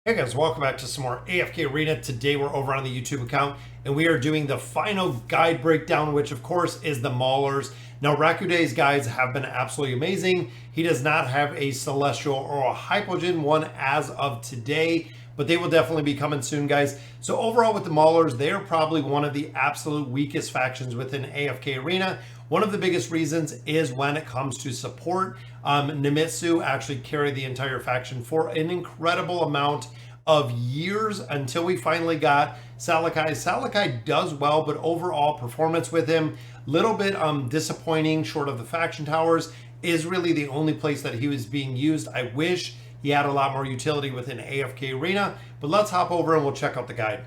Hey guys, welcome back to some more AFK Arena. Today we're over on the YouTube account and we are doing the final guide breakdown, which of course is the Maulers. Now Rakudei's guides have been absolutely amazing. He does not have a Celestial or a Hypogean one as of today, but they will definitely be coming soon, guys. So overall with the Maulers, they're probably one of the absolute weakest factions within AFK Arena. One of the biggest reasons is when it comes to support. Nemitsu actually carried the entire faction for an incredible amount of years until we finally got Salakai. Salakai does well, but overall performance with him, little bit disappointing short of the faction towers, is really the only place that he was being used. I wish he had a lot more utility within AFK Arena, but let's hop over and we'll check out the guide.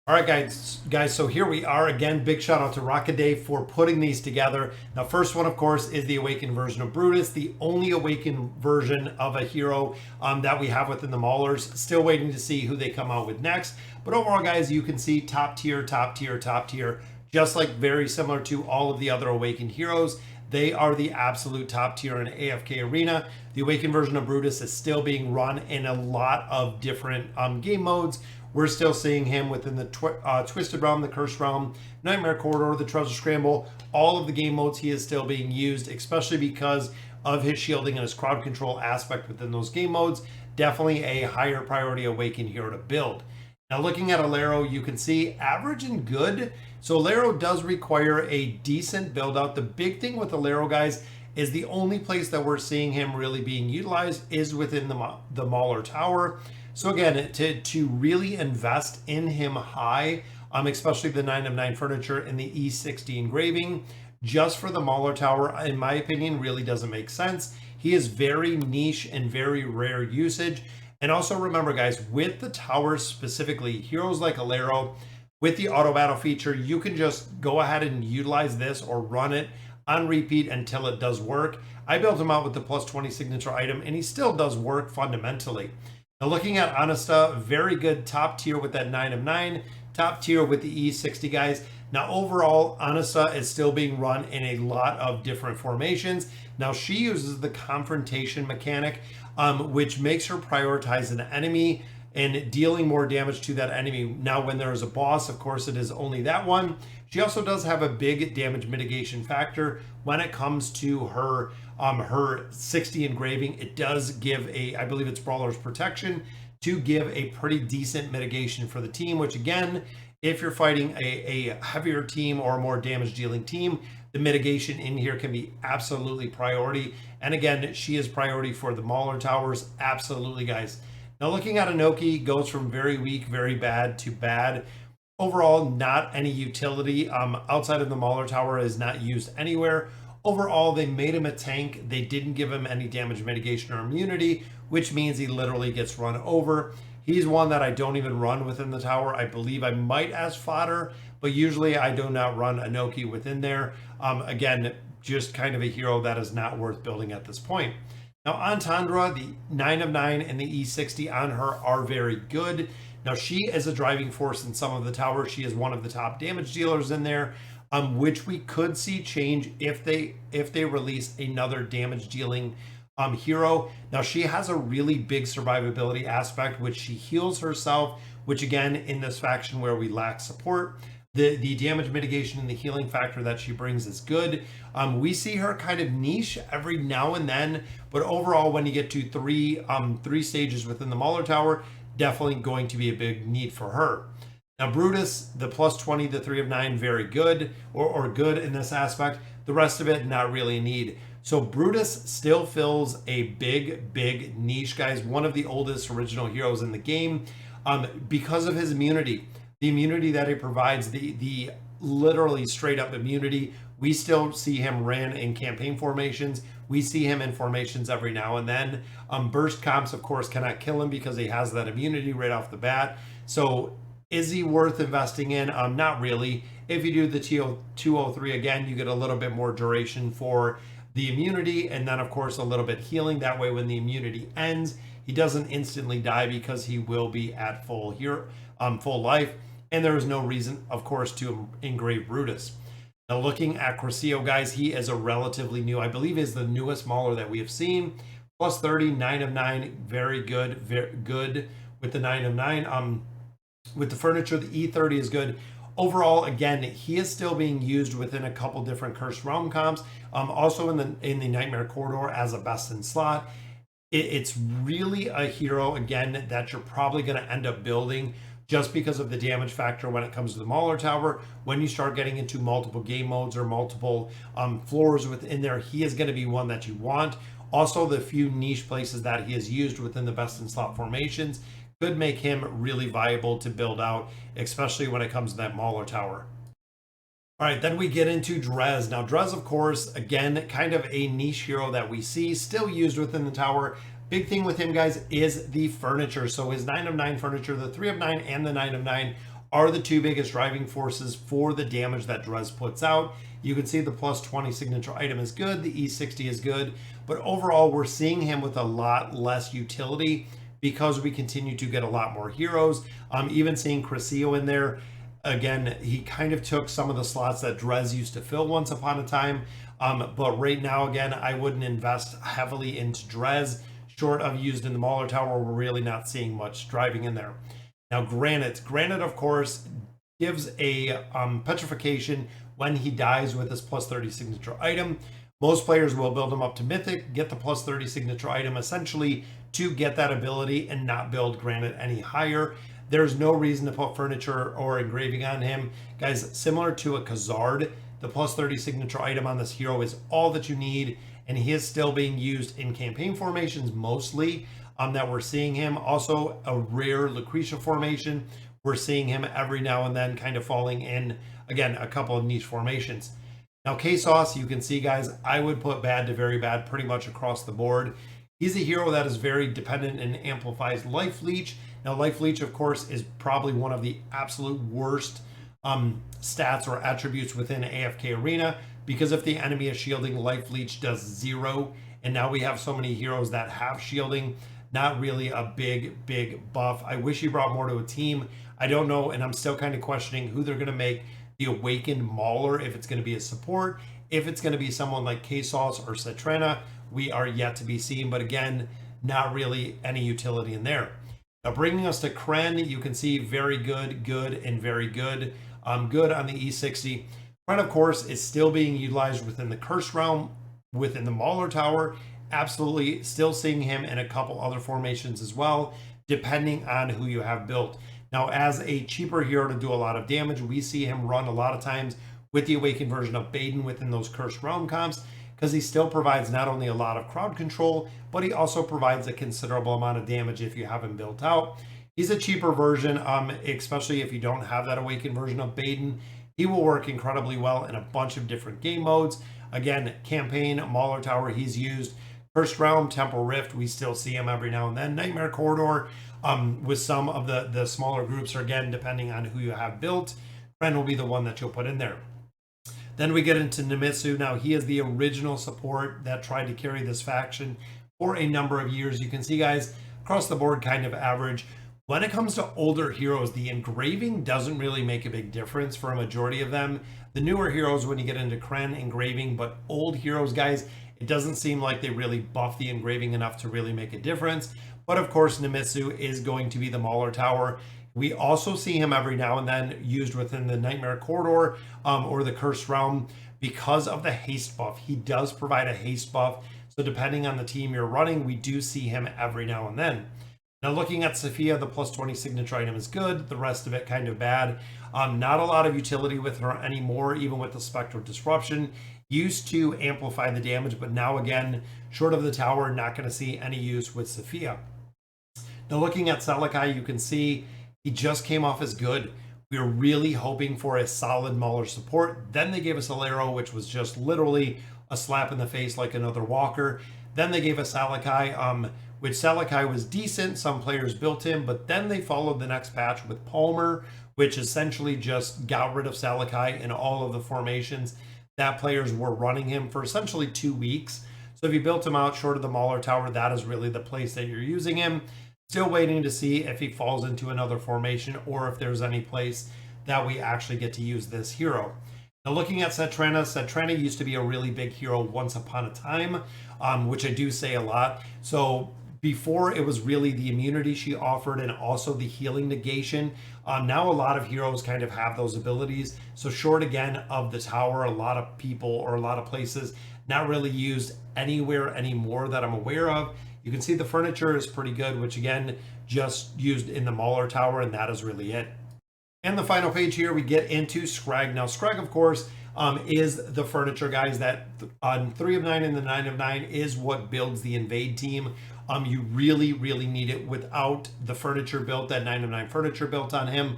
All right, guys, so here we are again. Big shout out to Rakudei for putting these together. Now, first one, of course, is the awakened version of Brutus, the only awakened version of a hero that we have within the Maulers. Still waiting to see who they come out with next. But overall, guys, you can see top tier, top tier, top tier, just like very similar to all of the other awakened heroes. They are the absolute top tier in AFK Arena. The awakened version of Brutus is still being run in a lot of different game modes. We're still seeing him within the Twisted Realm, the Cursed Realm, Nightmare Corridor, the Treasure Scramble. All of the game modes he is still being used, especially because of his shielding and his crowd control aspect within those game modes. Definitely a higher priority awakened hero to build. Now looking at Alero, you can see average and good. So Alero does require a decent build out. The big thing with Alero, guys, is the only place that we're seeing him really being utilized is within the Mauler Tower. So again, to really invest in him high, especially the 9 of 9 furniture and the E60 engraving, just for the Mauler Tower, in my opinion, really doesn't make sense. He is very niche and very rare usage. And also remember, guys, with the towers specifically, heroes like Alero, with the auto battle feature, you can just go ahead and utilize this or run it on repeat until it does work. I built him out with the plus 20 signature item and he still does work fundamentally. Now looking at Anissa, very good top tier with that 9 of 9, top tier with the E60, guys. Now overall, Anissa is still being run in a lot of different formations. Now she uses the confrontation mechanic, which makes her prioritize an enemy and dealing more damage to that enemy. Now when there is a boss, of course it is only that one. She also does have a big damage mitigation factor when it comes to her her 60 engraving. It does give a, I believe it's Brawler's Protection, to give a pretty decent mitigation for the team, which again, if you're fighting a heavier team or a more damage dealing team, the mitigation in here can be absolutely priority. And again, she is priority for the Mauler Towers, absolutely, guys. Now looking at Anoki, goes from very weak, very bad to bad. Overall, not any utility. Outside of the Mauler Tower is not used anywhere. Overall, they made him a tank. They didn't give him any damage mitigation or immunity, which means he literally gets run over. He's one that I don't even run within the tower. I believe I might as fodder, but usually I do not run Anoki within there. Again, just kind of a hero that is not worth building at this point. Now, Antandra, the 9 of 9 and the E60 on her are very good. Now, she is a driving force in some of the towers. She is one of the top damage dealers in there, which we could see change if they release another damage dealing hero. Now, she has a really big survivability aspect, which she heals herself, which again, in this faction where we lack support, the damage mitigation and the healing factor that she brings is good. We see her kind of niche every now and then, but overall, when you get to three stages within the Mauler Tower, definitely going to be a big need for her. Now, Brutus, the plus 20, the 3 of 9, very good, or good in this aspect. The rest of it, not really a need. So Brutus still fills a big niche, guys. One of the oldest original heroes in the game because of his immunity. The immunity that he provides, the literally straight up immunity. We still see him ran in campaign formations. We see him in formations every now and then. Burst comps, of course, cannot kill him because he has that immunity right off the bat. So is he worth investing in? Not really. If you do the 203 again, you get a little bit more duration for the immunity, and then of course a little bit healing. That way when the immunity ends, he doesn't instantly die because he will be at full life. And there is no reason, of course, to engrave Brutus. Now looking at Crassio, guys, he is a relatively new, I believe is the newest Mauler that we have seen. Plus 30, 9 of 9, very good with the 9 of 9. With the furniture, the E30 is good. Overall, again, he is still being used within a couple different Cursed Realm comps. Also in the Nightmare Corridor as a best in slot. It's really a hero, again, that you're probably going to end up building just because of the damage factor when it comes to the Mauler Tower. When you start getting into multiple game modes or multiple floors within there, he is going to be one that you want. Also, the few niche places that he is used within the best in slot formations could make him really viable to build out, especially when it comes to that Mauler Tower. All right, then we get into Drez. Now, Drez, of course, again, kind of a niche hero that we see still used within the tower. Big thing with him, guys, is the furniture. So his 9 of 9 furniture, the 3 of 9 and the 9 of 9 are the two biggest driving forces for the damage that Drez puts out. You can see the plus 20 signature item is good, the E60 is good, but overall we're seeing him with a lot less utility because we continue to get a lot more heroes. Even seeing Crassio in there, again, he kind of took some of the slots that Drez used to fill once upon a time, but right now, again, I wouldn't invest heavily into Drez. Short of used in the Mauler Tower, we're really not seeing much driving in there. Now, Granite, of course, gives a petrification when he dies with his plus 30 signature item. Most players will build him up to Mythic, get the plus 30 signature item essentially to get that ability and not build Granite any higher. There's no reason to put furniture or engraving on him. Guys, similar to a Khazard, the plus 30 signature item on this hero is all that you need, and he is still being used in campaign formations mostly that we're seeing him. Also, a rare Lucretia formation. We're seeing him every now and then kind of falling in, again, a couple of niche formations. Now, Khasos, you can see, guys, I would put bad to very bad pretty much across the board. He's a hero that is very dependent and amplifies Life Leech. Now, Life Leech, of course, is probably one of the absolute worst stats or attributes within AFK Arena, because if the enemy is shielding, Life Leech does 0, and now we have so many heroes that have shielding. Not really a big buff. I wish he brought more to a team. I don't know, and I'm still kind of questioning who they're going to make the Awakened Mauler, if it's going to be a support, if it's going to be someone like Khasos or Satrana. We are yet to be seen, but again, not really any utility in there. Now, bringing us to Kren, you can see very good, and very good. Good on the E60. Kren, of course, is still being utilized within the Curse Realm, within the Mauler Tower. Absolutely still seeing him in a couple other formations as well, depending on who you have built. Now, as a cheaper hero to do a lot of damage, we see him run a lot of times with the Awakened version of Baden within those Cursed Realm comps, because he still provides not only a lot of crowd control, but he also provides a considerable amount of damage if you have him built out. He's a cheaper version, especially if you don't have that Awakened version of Baden. He will work incredibly well in a bunch of different game modes. Again, campaign, Mauler Tower, he's used. First Realm, Temple Rift, we still see him every now and then. Nightmare Corridor, with some of the smaller groups, or again, depending on who you have built, Kren will be the one that you'll put in there. Then we get into Nemitsu. Now, he is the original support that tried to carry this faction for a number of years. You can see, guys, across the board, kind of average. When it comes to older heroes, the engraving doesn't really make a big difference for a majority of them. The newer heroes, when you get into Kren, engraving, but old heroes, guys, it doesn't seem like they really buff the engraving enough to really make a difference. But of course, Nemitsu is going to be the Mauler Tower. We also see him every now and then used within the Nightmare Corridor or the Cursed Realm because of the haste buff. He does provide a haste buff. So depending on the team you're running, we do see him every now and then. Now, looking at Safiya, the plus 20 signature item is good. The rest of it kind of bad. Not a lot of utility with her anymore, even with the Spectral Disruption. Used to amplify the damage, but now again, short of the tower, not going to see any use with Safiya. Now, looking at Salakai, you can see he just came off as good. We were really hoping for a solid Mauler support. Then they gave us Alero, which was just literally a slap in the face like another walker. Then they gave us Salakai, which Salakai was decent. Some players built him, but then they followed the next patch with Palmer, which essentially just got rid of Salakai in all of the formations that players were running him for essentially 2 weeks. So if you built him out short of the Mauler Tower, that is really the place that you're using him. Still waiting to see if he falls into another formation or if there's any place that we actually get to use this hero. Now, looking at Satrana, Satrana used to be a really big hero once upon a time, which I do say a lot. So Before, it was really the immunity she offered and also the healing negation. Now a lot of heroes kind of have those abilities. So short again of the tower, a lot of people or a lot of places not really used anywhere anymore that I'm aware of. You can see the furniture is pretty good, which again, just used in the Mauler tower, and that is really it. And the final page here, we get into Skreg. Now, Skreg, of course, is the furniture, guys, that on 3 of 9 and the 9 of 9 is what builds the invade team. You really, really need it. Without the furniture built, that 9 of 9 furniture built on him,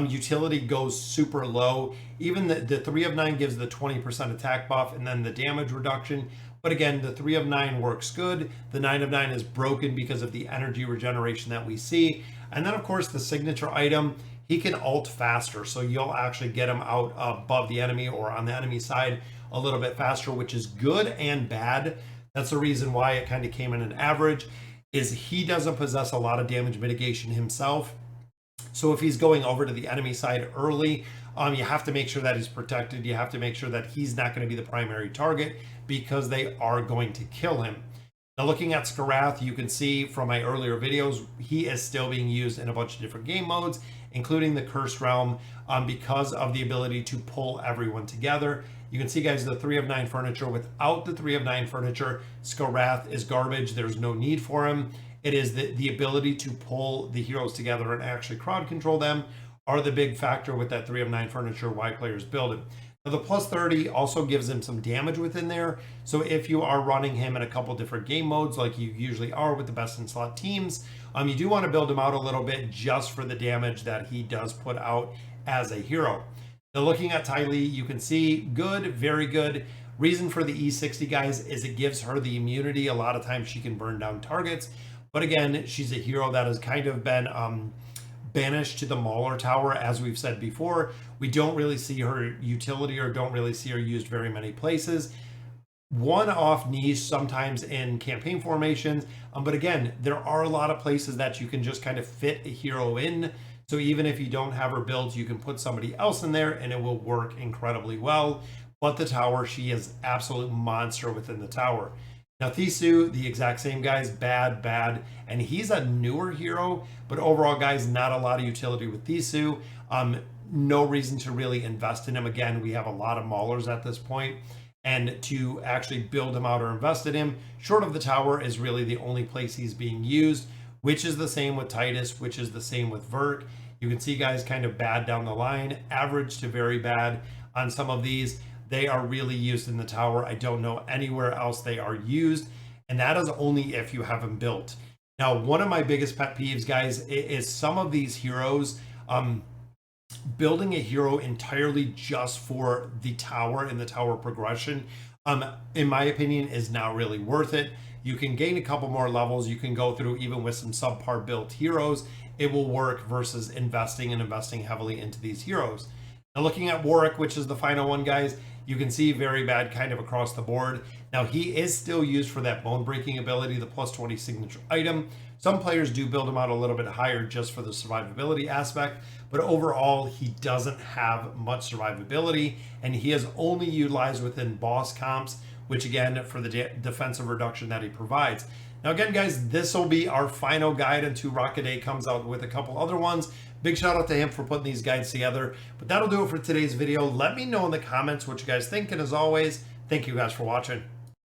utility goes super low. Even the 3 of 9 gives the 20% attack buff and then the damage reduction. But again, the 3 of 9 works good. The 9 of 9 is broken because of the energy regeneration that we see. And then, of course, the signature item, he can ult faster. So you'll actually get him out above the enemy or on the enemy side a little bit faster, which is good and bad. That's the reason why it kind of came in an average, is he doesn't possess a lot of damage mitigation himself. So if he's going over to the enemy side early, you have to make sure that he's protected. You have to make sure that he's not going to be the primary target because they are going to kill him. Now, looking at Skriath, you can see from my earlier videos, he is still being used in a bunch of different game modes, including the Cursed Realm, because of the ability to pull everyone together. You can see, guys, the 3 of 9 furniture. Without the 3 of 9 furniture, Skriath is garbage. There's no need for him. It is the ability to pull the heroes together and actually crowd control them are the big factor with that 3 of 9 furniture, why players build it. Now, the plus 30 also gives him some damage within there. So if you are running him in a couple different game modes, like you usually are with the best in slot teams, you do want to build him out a little bit just for the damage that he does put out as a hero. Now, looking at Ty Lee, you can see good, very good. Reason for the E60, guys, is it gives her the immunity. A lot of times she can burn down targets. But again, she's a hero that has kind of been banished to the Mauler tower, as we've said before. We don't really see her utility or don't really see her used very many places. One-off niche sometimes in campaign formations. But again, there are a lot of places that you can just kind of fit a hero in. So even if you don't have her built, you can put somebody else in there and it will work incredibly well. But the tower, she is absolute monster within the tower. Now, Thisu, the exact same, guys, bad, and he's a newer hero, but overall, guys, not a lot of utility with Thisu. No reason to really invest in him. Again, we have a lot of Maulers at this point, and to actually build him out or invest in him, short of the tower, is really the only place he's being used, which is the same with Titus, which is the same with Verk. You can see, guys, kind of bad down the line, average to very bad on some of these. They are really used in the tower. I don't know anywhere else they are used, and that is only if you have them built. Now, one of my biggest pet peeves, guys, is some of these heroes, building a hero entirely just for the tower and the tower progression, in my opinion, is not really worth it. You can gain a couple more levels. You can go through even with some subpar built heroes. It will work versus investing heavily into these heroes. Now, looking at Warwick, which is the final one, guys, you can see very bad kind of across the board. Now, he is still used for that bone breaking ability, the plus 20 signature item. Some players do build him out a little bit higher just for the survivability aspect, but overall, he doesn't have much survivability, and he is only utilized within boss comps, which again, for the defensive reduction that he provides. Now, again, guys, this will be our final guide until Rocket Day comes out with a couple other ones. Big shout out to him for putting these guides together. But that'll do it for today's video. Let me know in the comments what you guys think. And as always, thank you guys for watching.